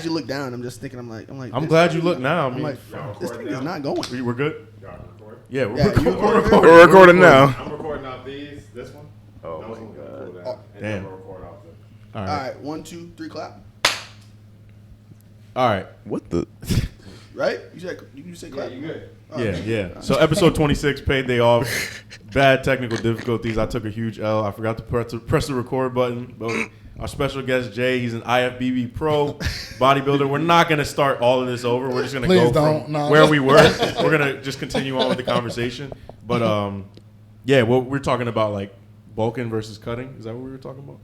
as you look down, I'm just thinking, I'm like, I'm glad you look now. I'm like, this thing is not going. We're good. Yeah, We're recording now. I'm recording off this one. Oh my god. Damn. All right, 1, 2, 3, clap. All right. What the? Right? You say clap. Yeah, you good. Yeah. So episode 26, paid day off. Bad technical difficulties. I took a huge L. I forgot to press the record button. But our special guest, Jay, he's an IFBB Pro bodybuilder. We're not going to start all of this over. We're just going to go from where we were. We're going to just continue on with the conversation. But, yeah, we're talking about, like, bulking versus cutting. Is that what we were talking about?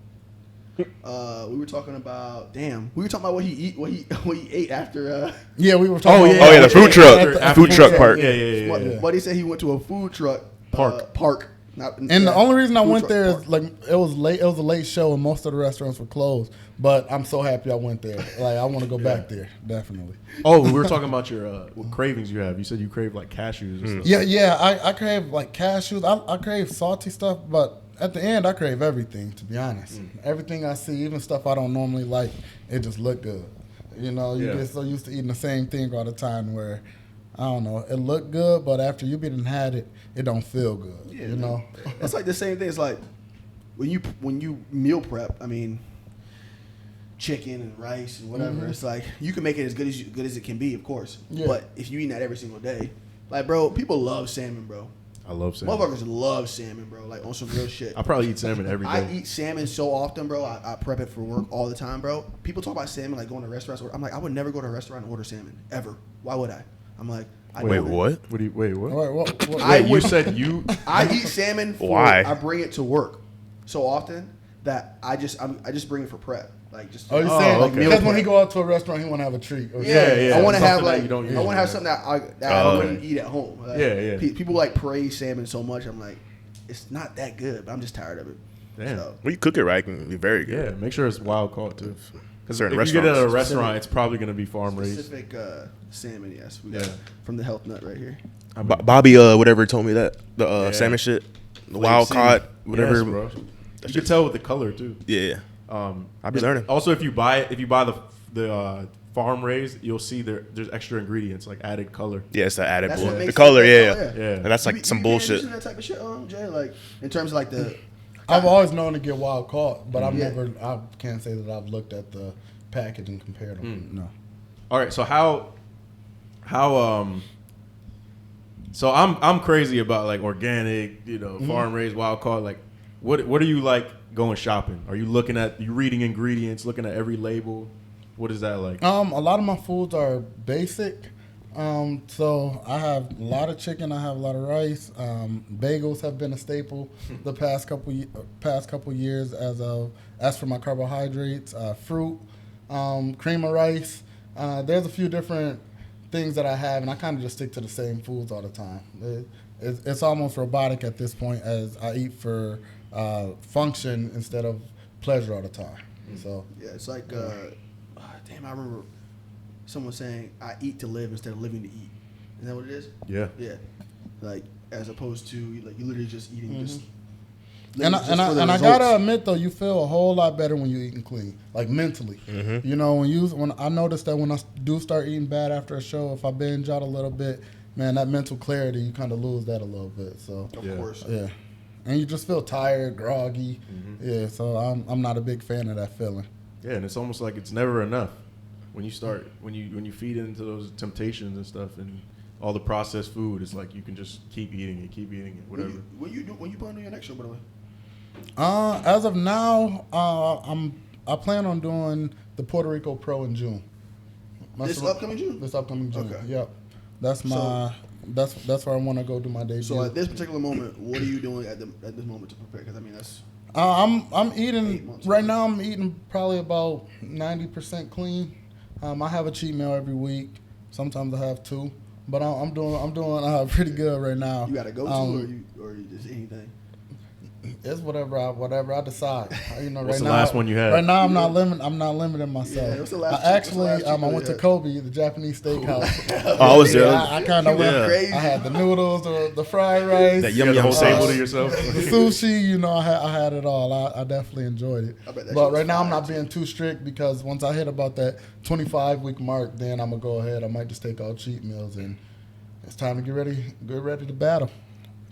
We were talking about what he ate after. Yeah, we were talking. The food truck, food truck park. Yeah. Buddy said he went to a food truck park. And the only reason I went there is like it was late. It was a late show, and most of the restaurants were closed. But I'm so happy I went there. Like I want to go back there, definitely. Oh, we were talking about your what cravings you have. You said you crave like cashews and stuff. Yeah. I crave like cashews. I crave salty stuff, but at the end, I crave everything, to be honest. Everything I see, even stuff I don't normally like, it just look good. You know, you get so used to eating the same thing all the time where, I don't know, it look good, but after you've been and had it, it don't feel good, you know? It's like the same thing. It's like when you meal prep, I mean, chicken and rice and whatever, it's like you can make it as good as it can be, of course. Yeah. But if you eat that every single day, like, bro, people love salmon, bro. I love salmon. Motherfuckers love salmon, bro. Like, on some real shit. I probably eat salmon every day. I eat salmon so often, bro. I prep it for work all the time, bro. People talk about salmon, like going to restaurants. I'm like, I would never go to a restaurant and order salmon, ever. Why would I? I'm like, wait, what? Wait, what? What? You said you... I eat salmon for... Why? I bring it to work so often that I just bring it for prep. Like just. You're saying like because when he go out to a restaurant, he want to have a treat. Yeah. I want to have like I want to have something that I wouldn't eat at home. Like, people like praise salmon so much. I'm like, it's not that good, but I'm just tired of it. Damn. So. When you cook it right, it can be very good. Yeah, make sure it's wild caught too. Because if you get it at a restaurant, it's probably going to be farm raised. Specific salmon, yes. We got from the Health Nut right here. Bobby, whatever told me that the salmon shit, the wild caught, whatever. Yes, bro. You can tell with the color too. Yeah. I've been learning. Also, if you buy the farm raised, you'll see there's extra ingredients like added color. Yeah, it's the added bullshit. The color, yeah. And that's like some bullshit. That type of shit, Jay. Like in terms of like the. I've always known to get wild caught, but I can't say that I've looked at the package and compared them. No. All right, so how so I'm crazy about like organic, farm raised, wild caught. Like, what are you like going shopping? Are you reading ingredients, looking at every label? What is that like? A lot of my foods are basic. So I have a lot of chicken. I have a lot of rice. Bagels have been a staple the past couple years. As for my carbohydrates, fruit, cream of rice. There's a few different things that I have, and I kind of just stick to the same foods all the time. It's almost robotic at this point, as I eat for function instead of pleasure all the time. So yeah, it's like damn, I remember someone saying I eat to live instead of living to eat. Is that what it is? Yeah. Like as opposed to like you literally just eating just. And I gotta admit though, you feel a whole lot better when you're eating clean, like mentally. You know, when I notice that when I do start eating bad after a show, if I binge out a little bit, man, that mental clarity, you kind of lose that a little bit. So of course, yeah. And you just feel tired, groggy. Yeah, so I'm not a big fan of that feeling. Yeah, and it's almost like it's never enough when you start when you feed into those temptations and stuff and all the processed food. It's like you can just keep eating it, whatever. When you plan on your next show, by the way? As of now, I plan on doing the Puerto Rico Pro in June. This upcoming June. Okay. Yep. That's that's where I want to go do my debut. So at this particular moment, what are you doing at this moment to prepare? Because I mean that's. I'm eating right now. I'm eating probably about 90% clean. I have a cheat meal every week. Sometimes I have two, but I'm doing pretty good right now. You got to go to or you just anything? It's whatever I decide. You know, What's right the now, last one you had? Right now, I'm not limiting myself. Yeah, what's the last I went to Kobe, the Japanese steakhouse. I was there. I kind of went crazy. I had the noodles, the fried rice, That You yum got the yum whole table sauce. to yourself. the sushi. You know, I had it all. I definitely enjoyed it. I bet that But shit right was now, I'm fire, not being too strict because once I hit about that 25-week mark, then I'm gonna go ahead. I might just take out cheat meals, and it's time to get ready to battle.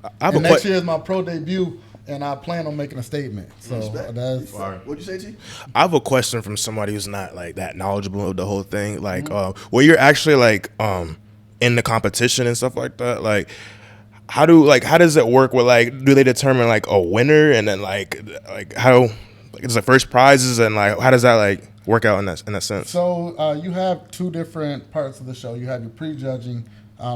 I have And a next que- year is my pro debut, and I plan on making a statement. So Respect. that's Fire. What'd you say, T? I have a question from somebody who's not like that knowledgeable of the whole thing. Like, where you're actually like in the competition and stuff like that. Like, how does it work? With like, do they determine like a winner and then like how like it's the first prizes and like how does that like work out in that sense? So you have two different parts of the show. You have your prejudging.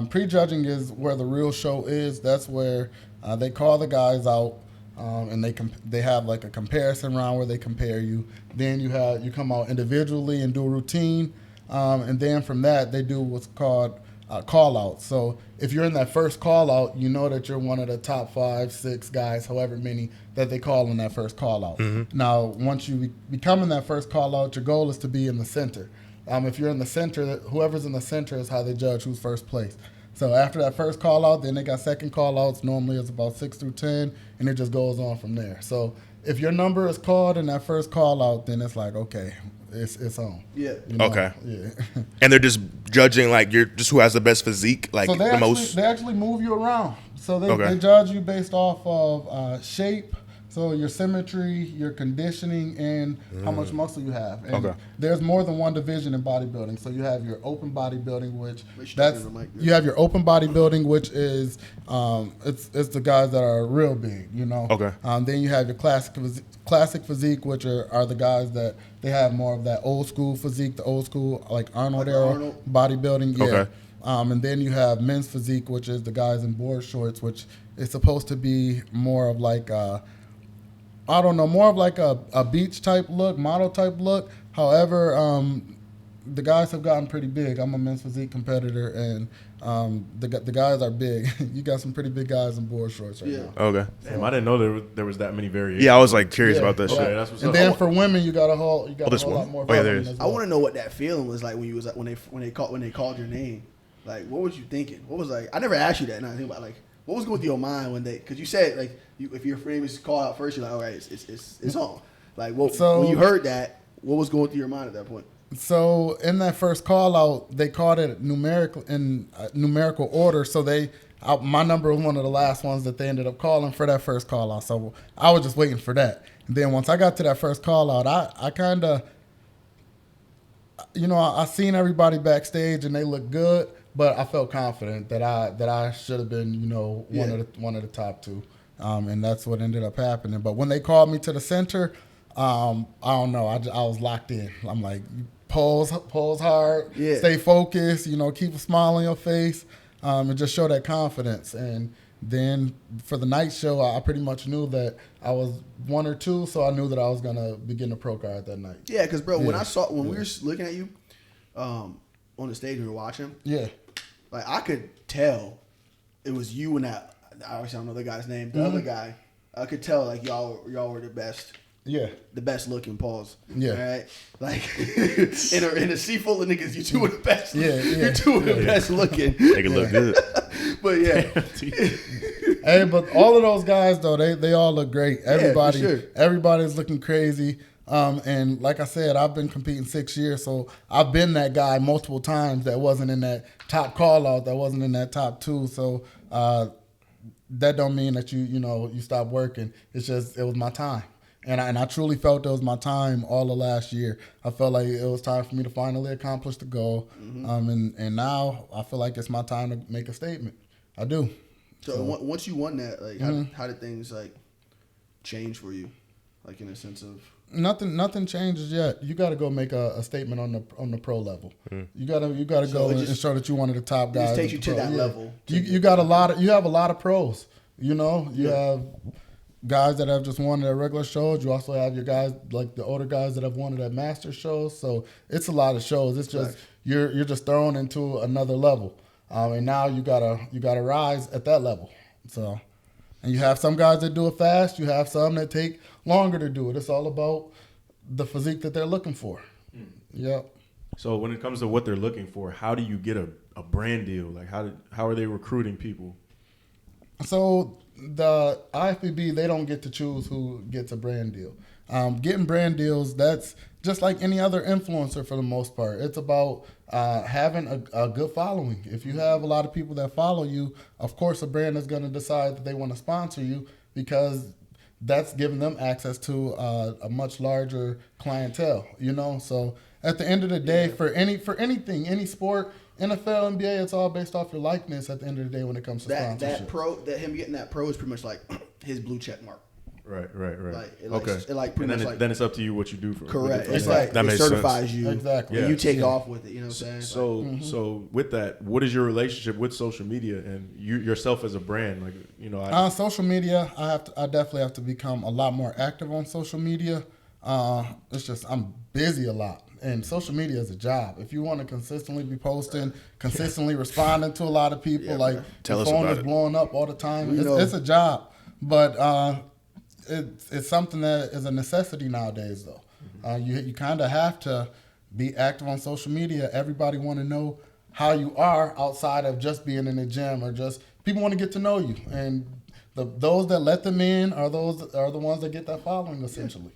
Prejudging is where the real show is. That's where they call the guys out, and they have like a comparison round where they compare you. Then you come out individually and do a routine, and then from that they do what's called call out. So if you're in that first call out, you know that you're one of the top 5, 6 guys, however many that they call in that first call out. Now, once you become in that first call out, your goal is to be in the center. If you're in the center, whoever's in the center is how they judge who's first place. So after that first call out, then they got second call outs. Normally it's about 6 through 10, and it just goes on from there. So if your number is called in that first call out, then it's like, okay, it's on. Yeah. You know? Okay. Yeah. And they're just judging like you're just who has the best physique, like So the most. they actually move you around. So they Okay. judge you based off of shape, so your symmetry, your conditioning, and how much muscle you have. And Okay. there's more than one division in bodybuilding. So you have your open bodybuilding, which Make sure that's you're in the mic, yeah. you have your open bodybuilding, which is it's the guys that are real big, you know. Okay. Then you have your classic physique, which are the guys that they have more of that old school physique, the old school like Arnold Like era Arnold? bodybuilding. Yeah. Okay. And then you have men's physique, which is the guys in board shorts, which is supposed to be more of like more of like a beach type look, model type look. However, the guys have gotten pretty big. I'm a men's physique competitor, and the guys are big. You got some pretty big guys in board shorts right Yeah. now. Okay. Damn, I didn't know there was that many variations. Yeah, I was like curious Yeah. about that Okay, shit. that's what's And up. then for women, you got a whole this lot one? more. Oh, yeah, for there women is. as I well. want to know what that feeling was like when you was like when they called your name. Like, what was you thinking? What was like? I never asked you that. Now I think about like, what was going through your mind when because you said like if your frame is called out first, you're like, all right, it's on. Like, when you heard that, what was going through your mind at that point? So in that first call out, they called it numerical order. So my number was one of the last ones that they ended up calling for that first call out. So I was just waiting for that. And then once I got to that first call out, I kind of, I seen everybody backstage and they looked good, but I felt confident that I should have been, one of the top 2. And that's what ended up happening. But when they called me to the center, I don't know. I was locked in. I'm like, pose hard, stay focused, keep a smile on your face, and just show that confidence. And then for the night show, I pretty much knew that I was 1 or 2, so I knew that I was going to be getting a pro card that night. Yeah, because, bro, when we were looking at you on the stage and we were watching, Yeah. like, I could tell it was you and that, obviously I don't know the guy's name, the other guy. I could tell, like, y'all were the best. Yeah. The best looking, pause. Yeah. All right. Like in a sea full of niggas, you two are the best. Yeah. You two are the best looking. Make it look good. But yeah. Hey, but all of those guys though, they all look great. Everybody, for sure. Everybody's looking crazy. And like I said, I've been competing 6 years, so I've been that guy multiple times that wasn't in that top call out, that wasn't in that top 2. So that don't mean that you stop working. It's just it was my time. And I truly felt it was my time all of last year. I felt like it was time for me to finally accomplish the goal. And now I feel like it's my time to make a statement. I do. So once you won that, like how did things like change for you? Like in a sense of nothing changes yet. You got to go make a statement on the pro level. You got to So go it and just- show that you're one of the top guys. just takes at you the to pro. that level. You have a lot of pros. You have guys that have just won at regular shows. You also have your guys like the older guys that have won at master shows. So it's a lot of shows. It's just you're just thrown into another level, and now you gotta rise at that level. So And you have some guys that do it fast. You have some that take longer to do it. It's all about the physique that they're looking for. Yep. So when it comes to what they're looking for, how do you get a brand deal? Like how are they recruiting people? So the IFBB, they don't get to choose who gets a brand deal. Getting brand deals, that's just like any other influencer for the most part. It's about having a good following. If you have a lot of people that follow you, of course a brand is going to decide that they want to sponsor you because that's giving them access to a much larger clientele, you know? So at the end of the day, for anything, any sport, NFL, NBA, it's all based off your likeness at the end of the day when it comes to sponsorship. Him getting that pro is pretty much like his blue check mark. Right. Then it's up to you what you do for correct. It. It's like it certifies you exactly. and you take off with it. You know what I'm saying? So with that, what is your relationship with social media and you yourself as a brand? Like social media, I definitely have to become a lot more active on social media. It's just I'm busy a lot. And social media is a job. If you want to consistently be posting, consistently responding to a lot of people, your phone is blowing up all the time. It's a job. But it's something that is a necessity nowadays, though. You kind of have to be active on social media. Everybody want to know how you are outside of just being in the gym or just people want to get to know you. And those that let them in are the ones that get that following, essentially.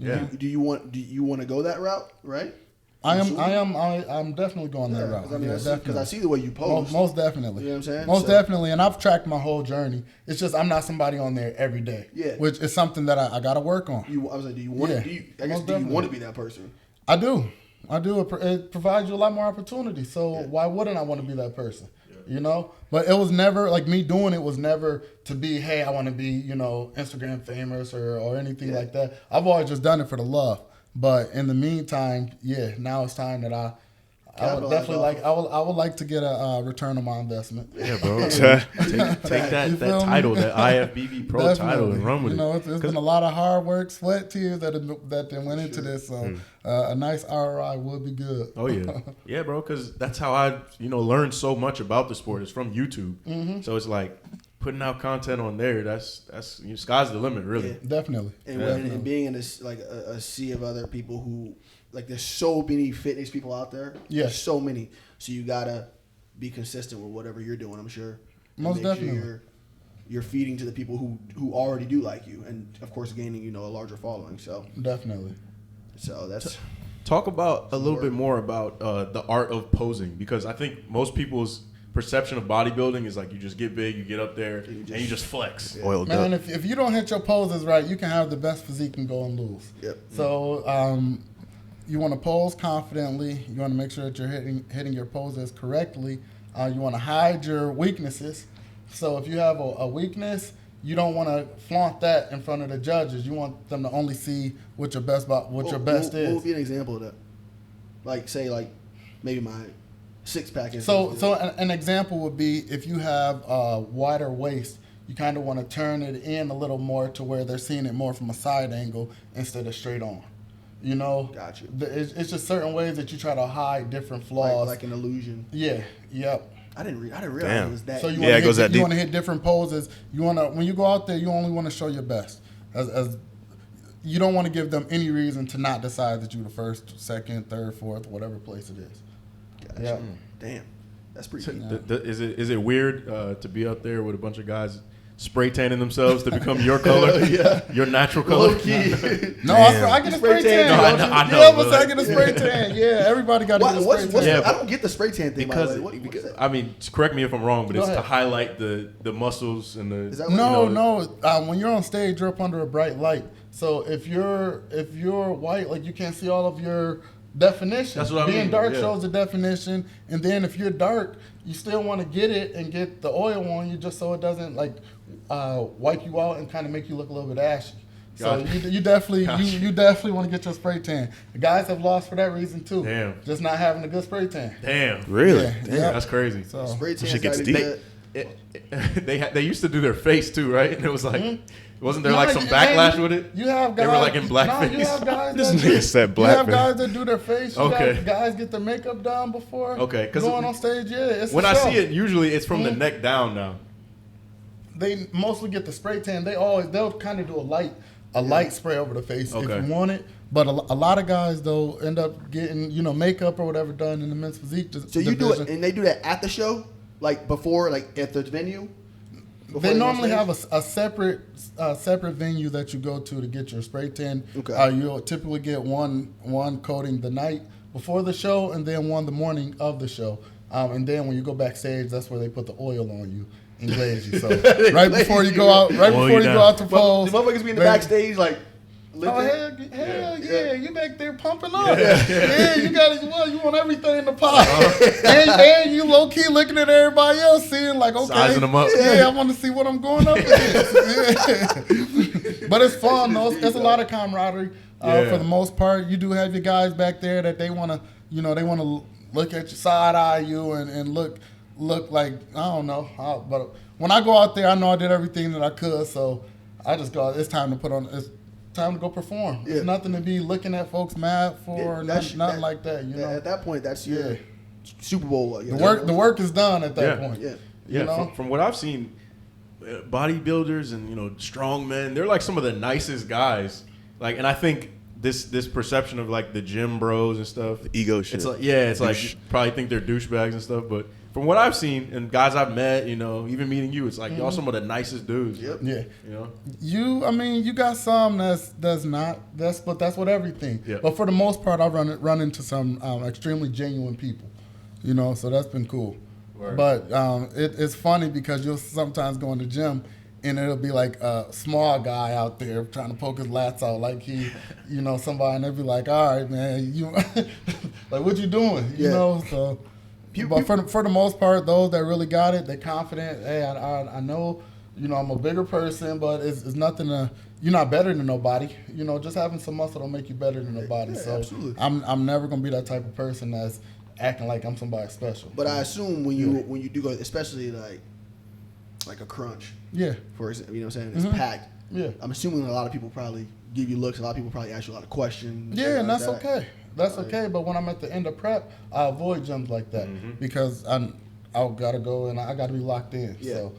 Yeah. Do you want to go that route, right? I'm definitely going that route. Because I see the way you post. Most definitely. You know what I'm saying? Most definitely. And I've tracked my whole journey. It's just I'm not somebody on there every day. Yeah. Which is something that I got to work on. Do you want to be that person? I do. It provides you a lot more opportunities. So why wouldn't I want to be that person? You know, but it was never like me doing it was never to be, hey, I want to be, Instagram famous or anything like that. I've always just done it for the love. But in the meantime, now it's time that I would definitely I would like to get a return on my investment. Yeah, bro. take that title, that IFBB Pro title, and run with it. It's been a lot of hard work, sweat, tears that went into this. So a nice ROI would be good. Oh yeah, yeah, bro. Because that's how I learned so much about the sport. It's from YouTube. Mm-hmm. So it's like putting out content on there. That's sky's the limit, really. Yeah, definitely. And being in this like a sea of other people who. Like there's so many fitness people out there. Yeah. There's so many. So you gotta be consistent with whatever you're doing, I'm sure. Most definitely. Sure you're feeding to the people who already do like you, and of course gaining a larger following. So definitely. So that's talk about a little bit more about the art of posing, because I think most people's perception of bodybuilding is like you just get big, you get up there, and you just flex. Yeah. Oiled Man, up. if you don't hit your poses right, you can have the best physique and go and lose. Yep. So you want to pose confidently. You want to make sure that you're hitting your poses correctly. You want to hide your weaknesses. So if you have a weakness, you don't want to flaunt that in front of the judges. You want them to only see what your best is. What would be an example of that? Like say maybe my six-pack is. So an example would be if you have a wider waist, you kind of want to turn it in a little more to where they're seeing it more from a side angle instead of straight on. Got you. It's just certain ways that you try to hide different flaws. Like an illusion. Yeah. Yep. I didn't realize it was that. So you want to hit different poses. You want to when you go out there, you only want to show your best. As you don't want to give them any reason to not decide that you're the first, second, third, fourth, whatever place it is. Gotcha. Yeah. Damn. That's pretty deep. Is it weird to be out there with a bunch of guys spray tanning themselves to become your color, your natural color? Low key. No, I get a spray tan. I know. Yeah, but I get a spray tan. Yeah, everybody got to get a spray tan. I don't get the spray tan thing. Because I mean, correct me if I'm wrong, but Go it's ahead. to highlight the muscles and the. Is that what No. When you're on stage, you're up under a bright light. So if you're white, like you can't see all of your definition. That's what I mean. Being dark shows the definition, and then if you're dark, you still want to get it and get the oil on you just so it doesn't wipe you out and kind of make you look a little bit ashy. So Gotcha. you definitely Gotcha. you definitely want to get your spray tan. The guys have lost for that reason too. Damn. Just not having a good spray tan. Damn. Really? Yeah. Damn. Yeah. That's crazy. So spray tan Shit gets gotta be deep. good. They used to do their face too, right? And it was like, wasn't there No, like some backlash with it? You have guys. They were like in blackface. No, you have guys. This that nigga said You have blackface. guys that do their face. You Okay. got guys get their makeup done before. Okay, 'cause going on stage, it's When a I show. see it, usually it's from the neck down now. they mostly get the spray tan. They'll kind of do a light spray over the face if you want it. But a lot of guys though end up getting makeup or whatever done in the men's physique. So you do it, and they do that at the show, like before, like at the venue. They normally have a separate venue that you go to get your spray tan. Okay. You'll typically get one coating the night before the show, and then one the morning of the show. And then when you go backstage, that's where they put the oil on you and glaze you. So right before you go out, to pose, the motherfuckers be in the backstage like. Oh hell yeah! You back there pumping up. Yeah, you got you want everything in the pot, and you low key looking at everybody else, seeing like, okay, sizing them up. Yeah, I want to see what I'm going up against. Yeah. But it's fun though. It's a lot of camaraderie for the most part. You do have your guys back there that they want to, look at you, side eye you, and look like I don't know. But when I go out there, I know I did everything that I could, so I just go. It's time to put on. It's time to go perform. Yeah. It's nothing to be looking at folks mad for. Nothing like that. At that point, that's your Super Bowl. The work is done at that point. Yeah. From what I've seen, bodybuilders and strong men, they're like some of the nicest guys. Like, and I think this perception of like the gym bros and stuff, the ego shit. It's like you probably think they're douchebags and stuff, but from what I've seen and guys I've met, even meeting you, it's like y'all some of the nicest dudes. Yep. Yeah. You got some that's what everything. Yep. But for the most part, I've run into some extremely genuine people. So that's been cool. Word. But it's funny because you'll sometimes go in the gym and it'll be like a small guy out there trying to poke his lats out like he, somebody, and they'll be like, all right, man, you like, what you doing? So. But for the most part, those that really got it, they're confident. Hey, I know, I'm a bigger person, but it's nothing to. You're not better than nobody. Just having some muscle don't make you better than nobody. Yeah, so absolutely. I'm never gonna be that type of person that's acting like I'm somebody special. But I assume when you do go, especially like a crunch. Yeah. For example, what I'm saying? It's packed. Yeah. I'm assuming a lot of people probably give you looks. A lot of people probably ask you a lot of questions. Yeah, and that's okay. That's okay, but when I'm at the end of prep, I avoid gyms like that because I gotta go and I gotta be locked in. Yeah. So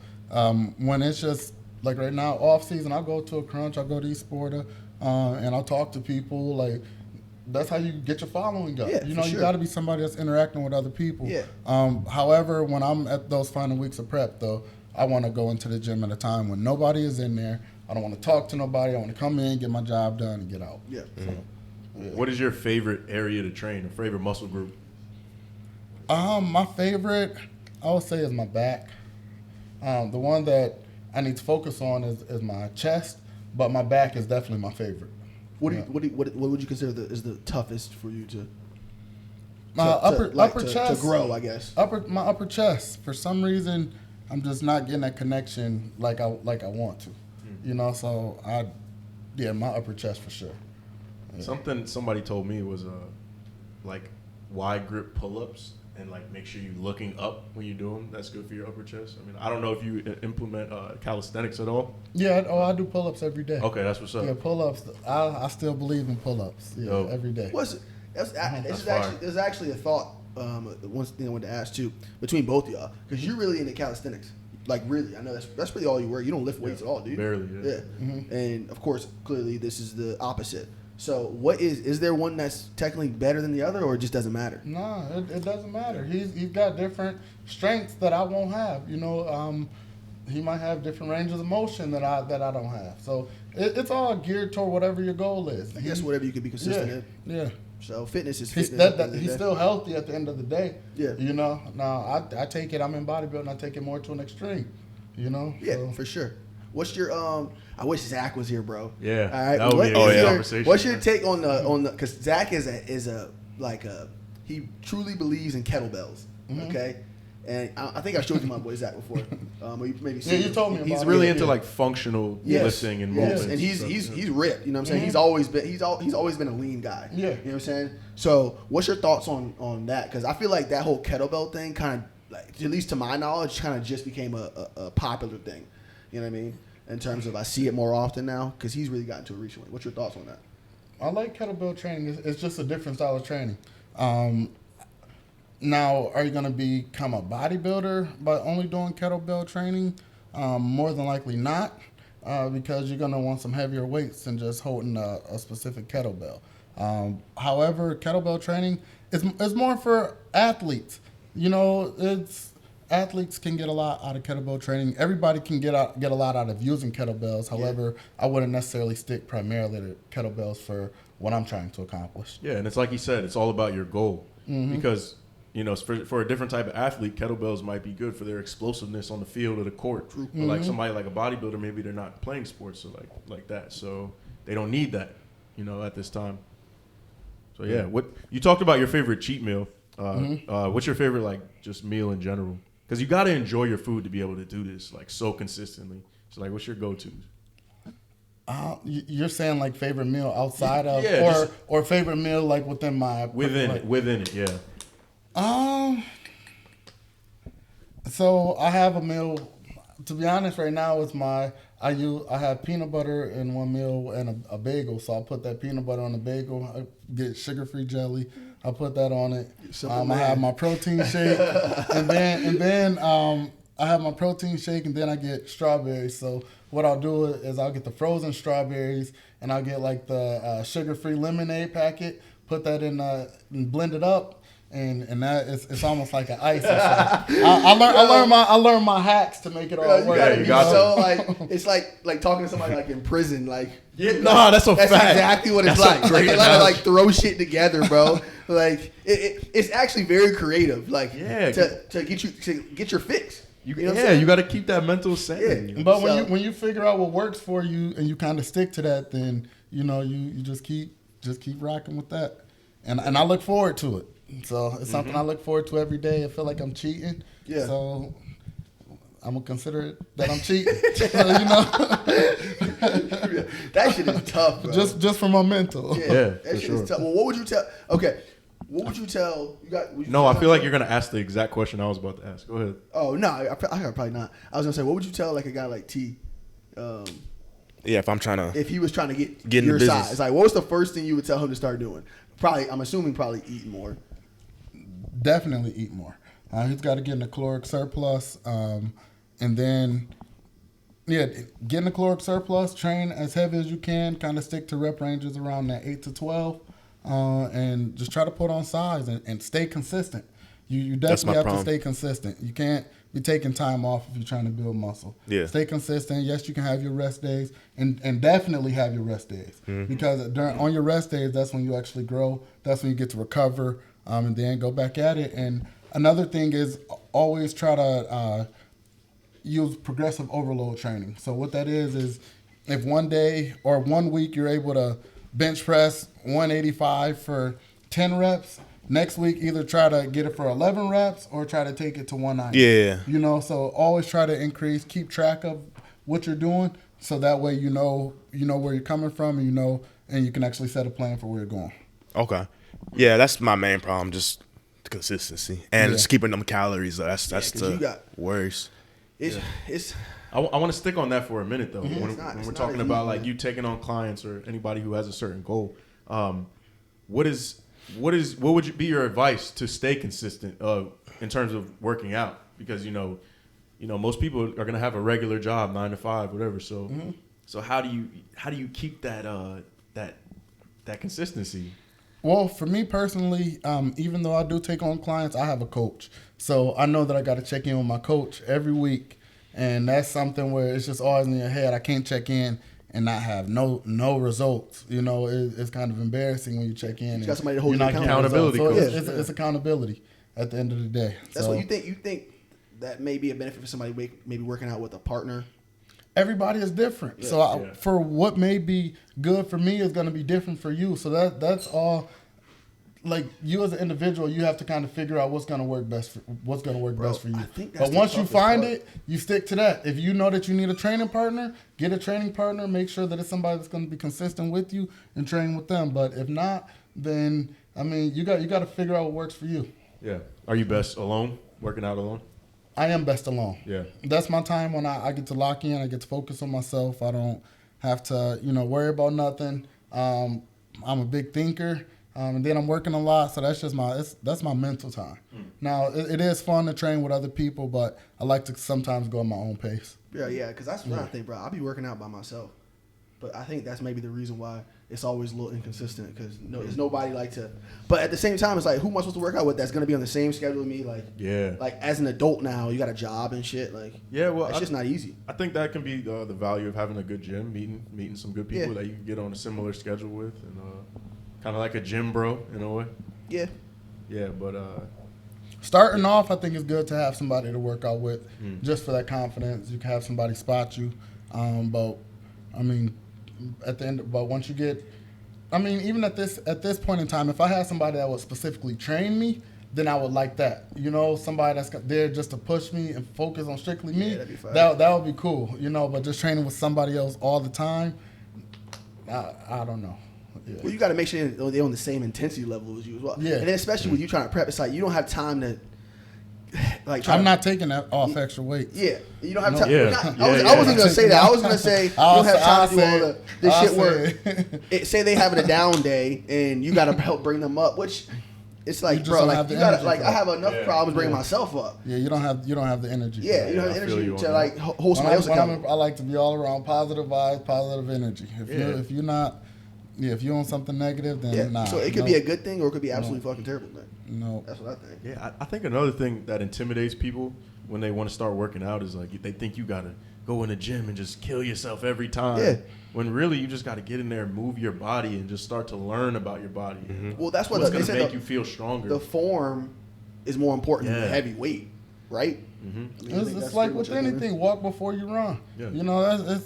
when it's just like right now, off season, I'll go to a crunch, I'll go to East Sporta, and I'll talk to people. Like that's how you get your following up. Yeah, you sure. gotta be somebody that's interacting with other people. Yeah. However, when I'm at those final weeks of prep, though, I want to go into the gym at a time when nobody is in there. I don't want to talk to nobody. I want to come in, get my job done, and get out. Yeah. So, What is your favorite area to train, or favorite muscle group? My favorite, I would say, is my back. The one that I need to focus on is my chest, but my back is definitely my favorite. What would you consider is the toughest for you to upper chest to grow? I guess my upper chest. For some reason, I'm just not getting that connection like I want to. So my upper chest for sure. Yeah. Something somebody told me was like wide grip pull-ups and like make sure you're looking up when you do them. That's good for your upper chest. I mean, I don't know if you implement calisthenics at all. Yeah, I do pull-ups every day. Okay, that's what's up. Yeah, pull-ups. I still believe in pull-ups. Yeah, every day. There's actually a thought. One thing I wanted to ask too between both of y'all, because you're really into calisthenics. Like really, I know that's really all you work. You don't lift weights at all, do you? Barely. Yeah. Mm-hmm. And of course, clearly, this is the opposite. So, what is there one that's technically better than the other, or it just doesn't matter? No, it doesn't matter. He's got different strengths that I won't have. He might have different ranges of motion that I don't have. So it's all geared toward whatever your goal is. I guess whatever you can be consistent in. Yeah. So fitness is fitness. He's still healthy at the end of the day. Yeah. Now I take it. I'm in bodybuilding. I take it more to an extreme. Yeah, so. For sure. What's your I wish Zach was here, bro. Yeah. All right. That would be a good conversation. What's your take on the because Zach is a he truly believes in kettlebells. Mm-hmm. Okay. And I think I showed you my boy Zach before. Or you maybe seen you told me about he's really into like functional lifting and movements. And he's ripped. You know what I'm saying? Mm-hmm. He's always been a lean guy. Yeah. You know what I'm saying? So what's your thoughts on that? Because I feel like that whole kettlebell thing kind of, like, at least to my knowledge, kind of just became a popular thing. You know what I mean? In terms of I see it more often now because he's really gotten to it recently. What's your thoughts on that? I like kettlebell training. It's just a different style of training. Now, are you going to become a bodybuilder by only doing kettlebell training? More than likely not, because you're going to want some heavier weights than just holding a specific kettlebell. However, kettlebell training is more for athletes. You know, athletes can get a lot out of kettlebell training. Everybody can get a lot out of using kettlebells. However, I wouldn't necessarily stick primarily to kettlebells for what I'm trying to accomplish. Yeah, and it's like you said, it's all about your goal. Because, you know, for a different type of athlete, kettlebells might be good for their explosiveness on the field or the court. But like somebody like a bodybuilder, maybe they're not playing sports or like that. So they don't need that, you know, at this time. So yeah, what you talked about your favorite cheat meal. What's your favorite like just meal in general? Because you got to enjoy your food to be able to do this like so consistently. So like, what's your go-to? You're saying like favorite meal outside of, Yeah, or favorite meal like within it, yeah. So I have a meal. To be honest, right now it's I have peanut butter in one meal and a bagel. So I put that peanut butter on the bagel. I get sugar-free jelly. I put that on it. I have my protein shake, and then I have my protein shake, and then I get strawberries. So what I'll do is I'll get the frozen strawberries, and I'll get like the sugar-free lemonade packet. Put that in and blend it up. And that it's almost like an ice. I learned my hacks to make it all work. You gotta be so like it's like talking to somebody like in prison. Like that's a fact. That's exactly what it's like. Like they like throw shit together, bro. Like it's actually very creative. Like to get your fix. You got to keep that mental sanity. Yeah. But when you figure out what works for you and you kind of stick to that, then you know you just keep rocking with that. And I look forward to it. So it's something I look forward to every day. I feel like I'm cheating. Yeah. So I'm gonna consider it that I'm cheating. You know. That shit is tough, bro. Just for my mental. Yeah, that for shit sure. is tough. Well, what would you tell? Okay. What would you tell? I feel like you're gonna ask the exact question I was about to ask. Go ahead. Oh no, I probably not. I was gonna say, what would you tell like a guy like T? If he was trying to get in your the size, business. like what was the first thing you would tell him to start doing? I'm assuming eat more. Definitely eat more. He's got to get in a caloric surplus, and then get in a caloric surplus. Train as heavy as you can. Kind of stick to rep ranges around that 8 to 12, and just try to put on size and stay consistent. You definitely have to stay consistent. You can't be taking time off if you're trying to build muscle. Yeah. Stay consistent. Yes, you can have your rest days, and definitely have your rest days because on your rest days, that's when you actually grow. That's when you get to recover. And then go back at it. And another thing is always try to use progressive overload training. So what that is if one day or 1 week you're able to bench press 185 for 10 reps, next week either try to get it for 11 reps or try to take it to 190. Yeah. You know, so always try to increase, keep track of what you're doing so that way you know where you're coming from and you can actually set a plan for where you're going. Okay. Yeah, that's my main problem, just the consistency and just keeping them calories. That's the worst. I want to stick on that for a minute though. When we're talking about like you taking on clients or anybody who has a certain goal, what would be your advice to stay consistent in terms of working out? Because you know most people are gonna have a regular job, 9 to 5, whatever. So so how do you keep that consistency? Well, for me personally, even though I do take on clients, I have a coach. So I know that I got to check in with my coach every week. And that's something where it's just always in your head. I can't check in and not have no results. You know, it's kind of embarrassing when you check in. You got somebody to hold you accountability. So it's accountability at the end of the day. That's what you think. You think that may be a benefit for somebody maybe working out with a partner? Everybody is different. So for what may be good for me is going to be different for you. So that's all. Like you as an individual, you have to kind of figure out what's going to work best for you. I think that's but once you find it, you stick to that. If you know that you need a training partner, get a training partner. Make sure that it's somebody that's going to be consistent with you and train with them. But if not, then I mean, you got to figure out what works for you. Yeah. Are you best alone? Working out alone? I am best alone. Yeah. That's my time when I get to lock in. I get to focus on myself. I don't have to, worry about nothing. I'm a big thinker. And then I'm working a lot, so that's just that's my mental time. Now, it is fun to train with other people, but I like to sometimes go at my own pace. Yeah, because that's what I think, bro. I'll be working out by myself, but I think that's maybe the reason why it's always a little inconsistent because there's nobody like to. But at the same time, it's like, who am I supposed to work out with that's gonna be on the same schedule with me? Like, like as an adult now, you got a job and shit. Like, well, it's just not easy. I think that can be the value of having a good gym, meeting some good people that you can get on a similar schedule with, and kind of like a gym bro in a way. Yeah, but starting off, I think it's good to have somebody to work out with, just for that confidence. You can have somebody spot you, but I mean, at the end, but once you get, I mean, even at this point in time, if I had somebody that would specifically train me, then I would like that. You know, somebody that's there just to push me and focus on strictly me. That'd be fine. That would be cool. You know, but just training with somebody else all the time, I don't know. Yeah. Well, you got to make sure they're on the same intensity level as you as well. Yeah. And then especially when you trying to prep, it's like you don't have time to I'm not taking that off extra weight. Yeah, you don't have time. Yeah. I wasn't gonna say that. I was gonna say you don't have time to do all the shit work. Say they having a down day and you got to help bring them up, which it's like, bro, like you got to like I have enough problems bringing myself up. Yeah, you don't have the energy. Yeah, you don't have the energy to like hold somebody else accountable. I like to be all around positive vibes, positive energy. If you're not. Yeah, if you're on something negative, then nah. So it could be a good thing or it could be absolutely fucking terrible thing. No. That's what I think. Yeah, I think another thing that intimidates people when they want to start working out is like they think you got to go in the gym and just kill yourself every time. Yeah. When really you just got to get in there and move your body and just start to learn about your body. Well, that's what it's going to make you feel stronger. The form is more important than the heavy weight, right? I mean, it's like with anything, walk before you run. Yeah. You know,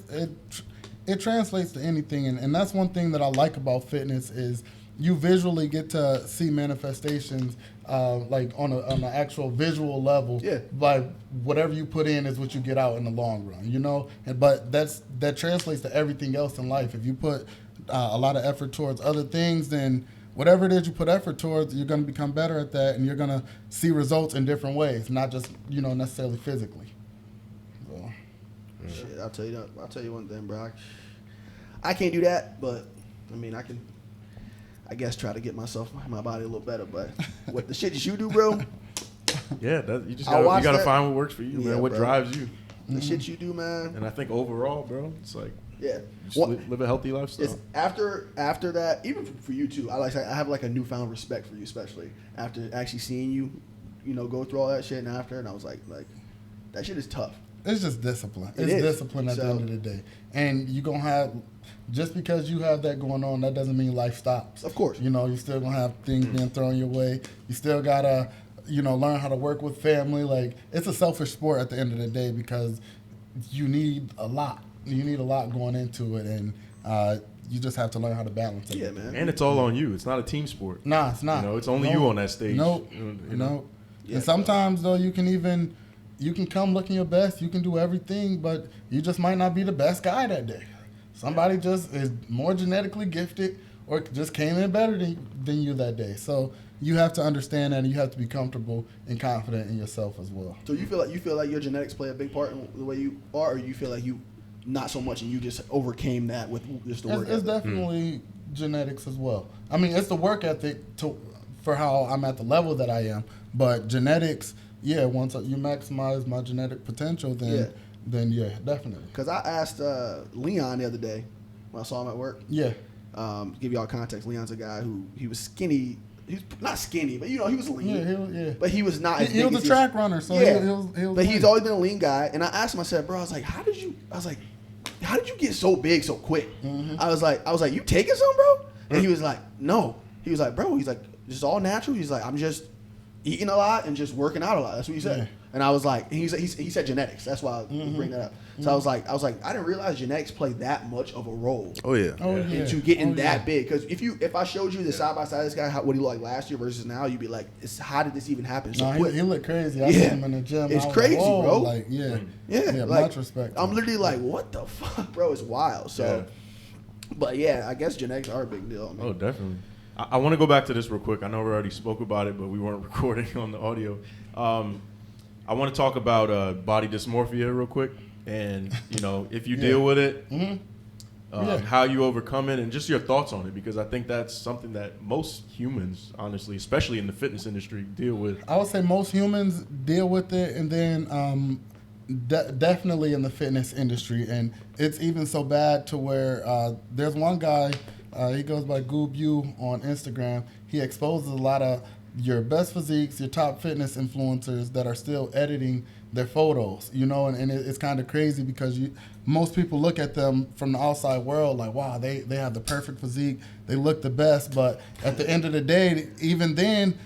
it translates to anything, and that's one thing that I like about fitness is you visually get to see manifestations like on an actual visual level. Yeah. Like whatever you put in is what you get out in the long run, you know? But that translates to everything else in life. If you put a lot of effort towards other things, then whatever it is you put effort towards, you're going to become better at that, and you're going to see results in different ways, not just, necessarily physically. So. Shit, I'll tell you one thing, bro. I can't do that, but I mean, I guess try to get my body a little better. But what the shit that you do, bro? Yeah, you just gotta find what works for you, man. What drives you? The shit you do, man. And I think overall, bro, it's like just live a healthy lifestyle. It's after that, even for you too. I have like a newfound respect for you, especially after actually seeing you, go through all that shit. And I was like that shit is tough. It's just discipline. It's discipline at the end of the day. And you're going to have, just because you have that going on, that doesn't mean life stops. Of course. You're still going to have things being thrown your way. You still got to, learn how to work with family. Like, it's a selfish sport at the end of the day because you need a lot. You need a lot going into it, and you just have to learn how to balance it. Yeah, man. And it's all on you. It's not a team sport. Nah, it's not. It's only you on that stage. No. Yeah, and sometimes, though, you can come looking your best, you can do everything, but you just might not be the best guy that day. Somebody just is more genetically gifted or just came in better than you that day. So you have to understand that, and you have to be comfortable and confident in yourself as well. So you feel like your genetics play a big part in the way you are, or you feel like you not so much and you just overcame that with just the work ethic? It's definitely genetics as well. I mean, it's the work ethic for how I'm at the level that I am, but genetics. Yeah, once you maximize my genetic potential, then yeah, definitely. Because I asked Leon the other day when I saw him at work. Yeah. Give y'all context, Leon's a guy who he was skinny. He's not skinny, but he was lean. Yeah. But he was not as big. He was a track runner, so he was but he's always been a lean guy. And I asked him, I said, bro, I was like, how did you get so big so quick? Mm-hmm. I was like, you taking some, bro? And he was like, no. He was like, bro, this is all natural. He's like, I'm just eating a lot and just working out a lot. That's what he said. Yeah. And I was like, he said genetics. That's why I bring that up. So I was like, I didn't realize genetics play that much of a role. Oh yeah. Into getting that big. Because if I showed you the side by side of this guy, what he looked like last year versus now, you'd be like, how did this even happen so quick? He looked crazy. I saw him in the gym. It's crazy, bro. Like, yeah, like, much respect. I'm literally like, what the fuck, bro? It's wild. So, but yeah, I guess genetics are a big deal. I mean, oh, definitely. I want to go back to this real quick. I know we already spoke about it, but we weren't recording on the audio. I want to talk about body dysmorphia real quick, and if you deal with it, how you overcome it, and just your thoughts on it, because I think that's something that most humans, honestly, especially in the fitness industry, deal with. I would say most humans deal with it, and then Definitely in the fitness industry, and it's even so bad to where there's one guy, he goes by Goob U on Instagram. He exposes a lot of your best physiques, your top fitness influencers that are still editing their photos, and it's kind of crazy because most people look at them from the outside world like, wow, they have the perfect physique, they look the best, but at the end of the day, even then,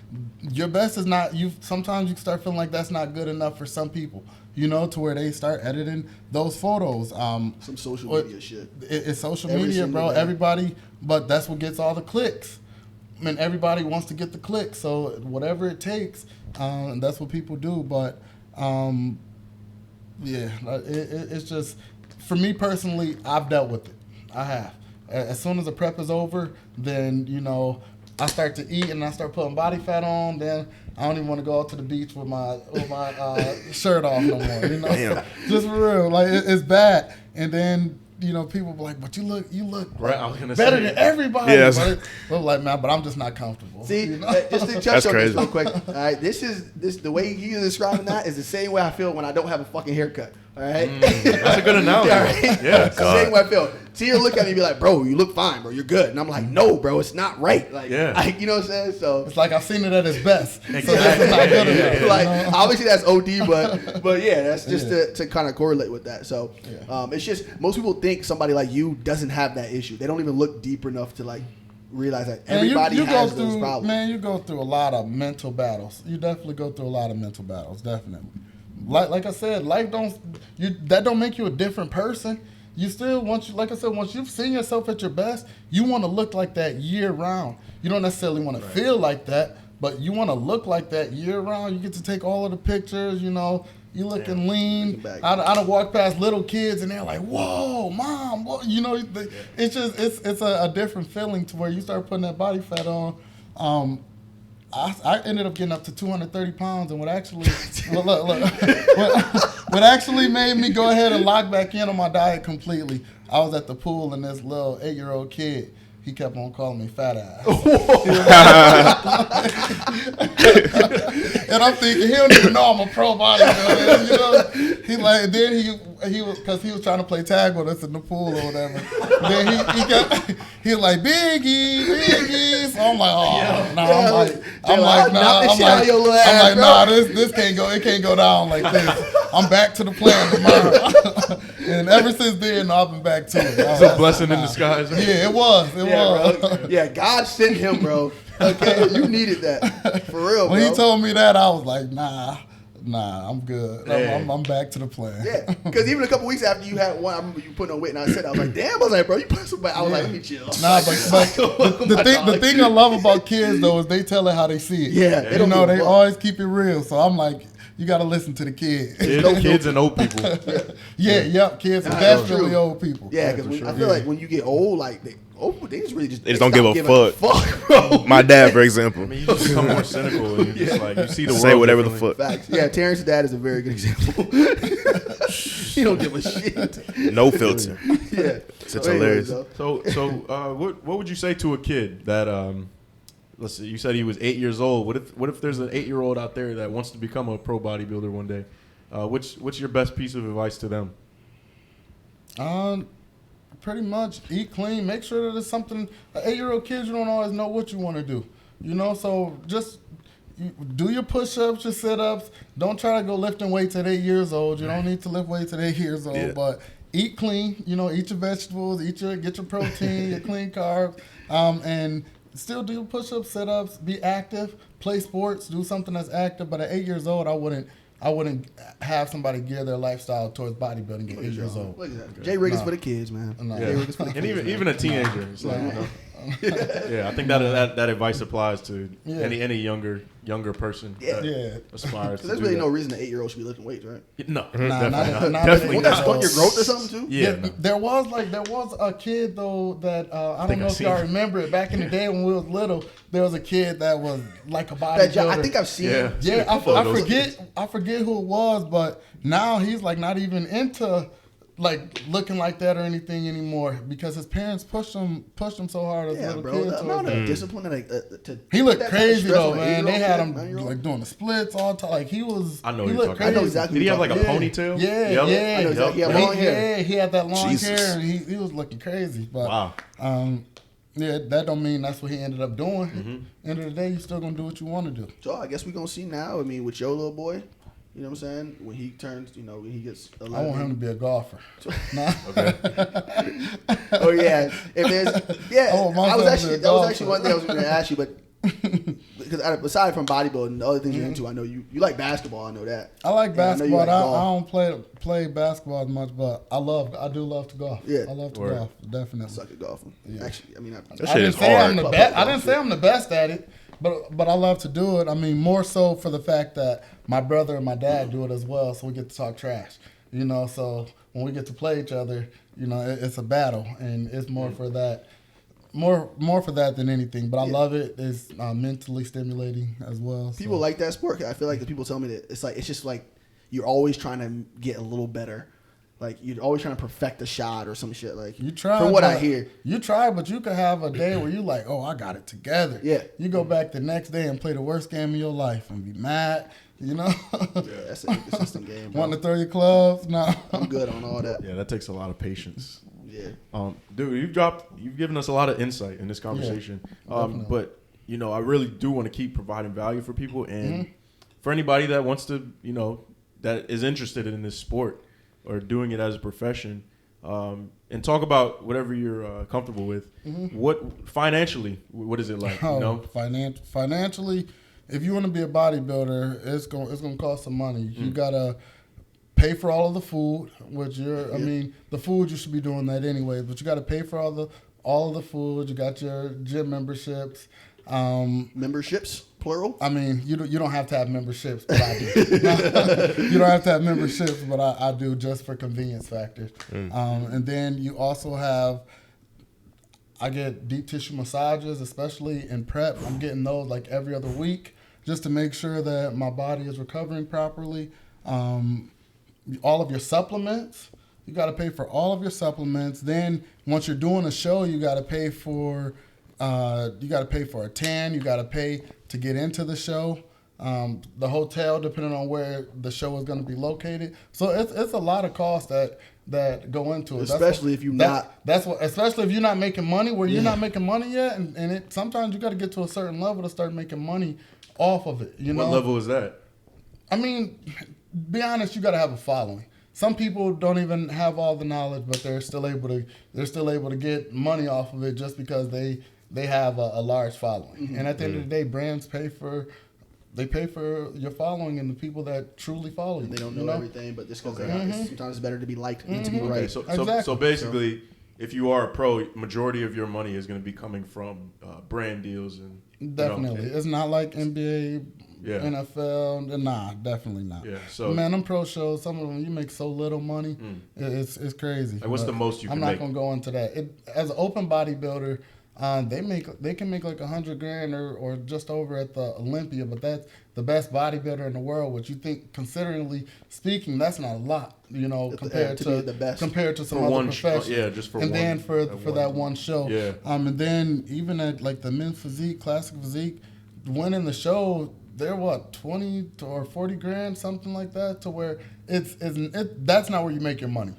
your best is not, sometimes you start feeling like that's not good enough for some people, to where they start editing those photos. Some social media shit. It's social media, bro. Everybody, but that's what gets all the clicks. I mean, everybody wants to get the clicks, so whatever it takes, that's what people do. But it's just, for me personally, I've dealt with it. I have. As soon as the prep is over, then I start to eat and I start putting body fat on. Then I don't even want to go out to the beach with my shirt off no more. Damn. Just for real, like it's bad. And then people be like, but you look right, I was gonna better say. than everybody. Yes. But like, man, but I'm just not comfortable. See, just to touch on this real quick. All right, this the way he's describing that is the same way I feel when I don't have a fucking haircut. All right, That's a good analogy. Yeah, right? Yeah. It's the same way I feel. Tia look at me and be like, bro, you look fine, bro. You're good. And I'm like, no, bro, it's not right. Like, you know what I'm saying? So it's like I've seen it at its best. Exactly. So this is not good enough. Like, obviously that's OD, but yeah, that's just to kind of correlate with that. So it's just, most people think somebody like you doesn't have that issue. They don't even look deep enough to like realize that everybody has those problems. Man, you go through a lot of mental battles. You definitely go through a lot of mental battles, definitely. Like I said, life that don't make you a different person. You still once you've seen yourself at your best, you want to look like that year round. You don't necessarily want to feel like that, but you want to look like that year round. You get to take all of the pictures, you looking lean. I done walk past little kids and they're like, whoa, mom, what? It's just, it's a different feeling to where you start putting that body fat on. I ended up getting up to 230 pounds, and what actually made me go ahead and lock back in on my diet completely, I was at the pool and this little 8-year-old kid, he kept on calling me fat ass. And I'm thinking, he don't even know I'm a pro bodybuilder. He was trying to play tag with us in the pool or whatever. Then he was like, Biggie. So I'm like, oh, nah. I'm like, nah, this can't go. It can't go down like this. I'm back to the plan tomorrow. And ever since then, I've been back to it. It's a blessing in disguise. Yeah, it was. Bro. Yeah, God sent him, bro. Okay, you needed that. For real, when bro. he told me that, I was like, nah, I'm good. Yeah. I'm back to the plan. Yeah, because even a couple weeks after you had one, I remember you putting on weight, and I said, I was like, damn, I was like, bro, you put some weight. I was like, let me chill. Nah, but the thing I love about kids, though, is they tell it how they see it. Yeah. They always keep it real. So I'm like, you got to listen to the kids. Kids and old people. Kids and definitely old people. Yeah, because I feel like when you get old, like, they just really They just don't give a fuck, bro. My dad, for example. I mean, you just become more cynical and you just like, you see the world. Say whatever the differently. fuck. Facts. Yeah, Terrence's dad is a very good example. He don't give a shit. No filter. Yeah. It's hilarious. So what would you say to a kid that let's see, you said he was 8 years old. What if there's an 8-year-old out there that wants to become a pro bodybuilder one day? What's your best piece of advice to them? Pretty much eat clean. Make sure that it's something. 8-year-old kids, you don't always know what you want to do. So just do your push-ups, your sit-ups. Don't try to go lifting weights at 8 years old. You don't need to lift weights at 8 years old. But eat clean. Eat your vegetables. Get your protein, your clean carbs, and still do push-ups, sit-ups. Be active. Play sports. Do something that's active. But at 8 years old, I wouldn't have somebody gear their lifestyle towards bodybuilding at 8 years old. Look at that. Jay Riggins for the kids, man. Jay Riggins for the kids, and even a teenager. It's like, I think that advice applies to any younger person that aspires to there's do really that. no reason an 8-year-old should be lifting weights, right? No, not definitely Won't that not. stunt your growth or something too? Yeah, there was a kid though that I don't know if y'all remember it. Back in the day when we was little, there was a kid that was like a bodybuilder. I think I've seen him. Yeah, I forget who it was, but now he's like not even into like looking like that or anything anymore because his parents pushed him so hard as a little kid. The amount of discipline that he looked crazy though, man. They had him 9-year-old? like doing the splits all the time. Like he was. I know he you're looked talking. crazy. I know exactly. Did he have like a ponytail? Yeah, Yep. yeah. I know exactly. He had long hair. Yeah, he had that long Jesus. hair, and he was looking crazy. But Wow. yeah, that don't mean that's what he ended up doing. End of the day, you still gonna do what you want to do. So I guess we're gonna see now. I mean, with your little boy, you know what I'm saying? When he turns, when he gets 11. I want him to be a golfer. Nah. Oh yeah, if there's I want my I was son to actually be a that was golfer. actually one thing I was going to ask you, but because aside from bodybuilding, the other things you're into, I know you like basketball. I know that. I like And I know you basketball. like I golf. don't play basketball as much, but I do love to golf. Yeah. I love to Word. golf, definitely. I suck at golfing. Yeah. Actually, I mean, That I shit didn't is say hard. I'm the Putt, best. putt, I didn't say I'm the best at it, but I love to do it. I mean, more so for the fact that my brother and my dad do it as well, so we get to talk trash. So when we get to play each other, it's a battle, and it's more for that. More for that than anything, but I love it. It's mentally stimulating as well. So. people like that sport. I feel like the people tell me that it's just like you're always trying to get a little better. Like you're always trying to perfect a shot or some shit. Like You try. from what I hear. You try, but you could have a day where you like, oh, I got it together. Yeah. You go back the next day and play the worst game of your life and be mad. Yeah, that's an inconsistent game. Bro. Want to throw your clubs? No. I'm good on all that. Yeah, that takes a lot of patience. Yeah. Dude, you've given us a lot of insight in this conversation. definitely. But I really do want to keep providing value for people, and for anybody that wants to, that is interested in this sport or doing it as a profession, and talk about whatever you're comfortable with. What financially, what is it like? Financially, if you want to be a bodybuilder, it's gonna cost some money. You gotta pay for all of the food, which I mean, the food you should be doing that anyways, but you got to pay for all of the food. You got your gym memberships. Memberships, plural. I mean, you don't have to have memberships, but I do. You don't have to have memberships, but I do just for convenience factors. And then you also I get deep tissue massages, especially in prep. I'm getting those like every other week just to make sure that my body is recovering properly. All of your supplements, you got to pay for all of your supplements. Then once you're doing a show, you got to pay for a tan. You got to pay to get into the show. The hotel, depending on where the show is going to be located. So it's a lot of costs that go into it. Especially if you're not. Especially if you're not making money where you're not making money yet, and sometimes you got to get to a certain level to start making money off of it. What level is that? I mean, be honest, you got to have a following. Some people don't even have all the knowledge, but they're still able to get money off of it just because they have a large following. And at the end of the day, brands pay for your following and the people that truly follow you. They don't know everything, but just because sometimes it's better to be liked than to be right. Okay, so basically, if you are a pro, majority of your money is going to be coming from brand deals and definitely, it's not like NBA. Yeah. NFL, nah, definitely not. Yeah, so man, them pro shows, some of them you make so little money, it's crazy. Like what's the most you can make? make? I'm not gonna go into that. As an open bodybuilder, they can make like $100,000 or just over at the Olympia, but that's the best bodybuilder in the world. Which you think, consideringly speaking, that's not a lot, compared to the best. compared to some For other one professions. yeah, just for and one. then for that one show. Yeah. And then even at like the men's physique, classic physique, winning the show. They're 20 or 40 grand, something like that, to where that's not where you make your money.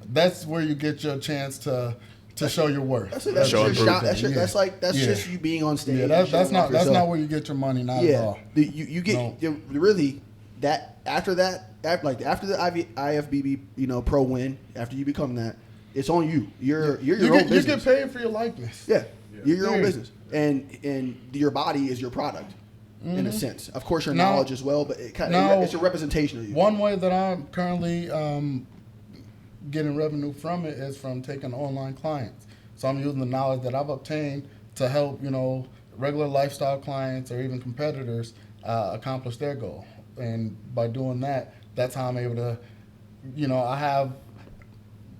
That's where you get your chance to show your worth. That's your shot. That's just you being on stage. Yeah, that's not where you get your money. Not at all. You get really that after the IFBB Pro win, after you become that, it's on you. You're your own business. You get paid for your likeness. Yeah. You're your own business, and your body is your product. In a sense, of course, your knowledge as well, but it's a representation of you. One way that I'm currently getting revenue from it is from taking online clients. So I'm using the knowledge that I've obtained to help, regular lifestyle clients or even competitors accomplish their goal. And by doing that, that's how I'm able to, I have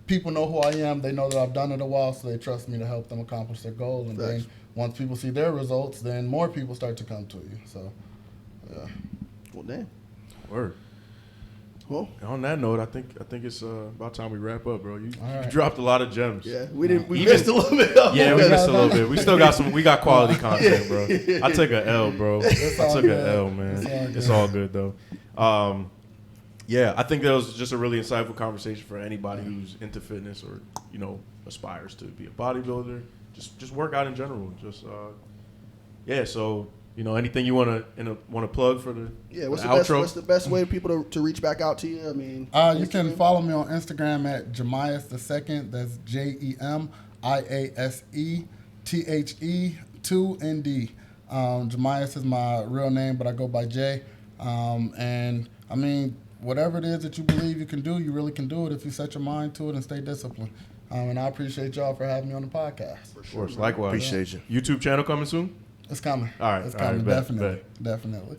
people know who I am. They know that I've done it a while, so they trust me to help them accomplish their goal. And then once people see their results, then more people start to come to you. So, yeah. Well, damn. Word. Well, on that note, I think it's about time we wrap up, bro. You right. dropped a lot of gems. yeah, we missed a little bit. Yeah, we missed a little bit. We still got we got quality content, bro. I took an L, bro. I took an L, man. It's all good though. Yeah, I think that was just a really insightful conversation for anybody who's into fitness or aspires to be a bodybuilder. Just work out in general. Just so. Anything you want to plug for the outro? What's the best way for people to reach back out to you? I mean, you can follow me on Instagram at Jemiase II. That's JemiaseThe2ND. Jemiase is my real name, but I go by Jay. And I mean, whatever it is that you believe you can do, you really can do it if you set your mind to it and stay disciplined. And I appreciate y'all for having me on the podcast. For sure, likewise. Appreciate you. YouTube channel coming soon. It's coming. All right. It's coming. Definitely. Definitely.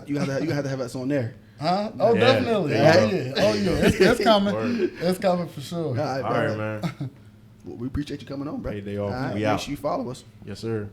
You have to have that on there. Huh? Oh, Yeah. Definitely. Yeah. Oh, yeah. It's coming. It's coming for sure. All right, All right, man. Well, we appreciate you coming on, bro. Hey, they all. All right, We make out. sure you follow us. Yes, sir.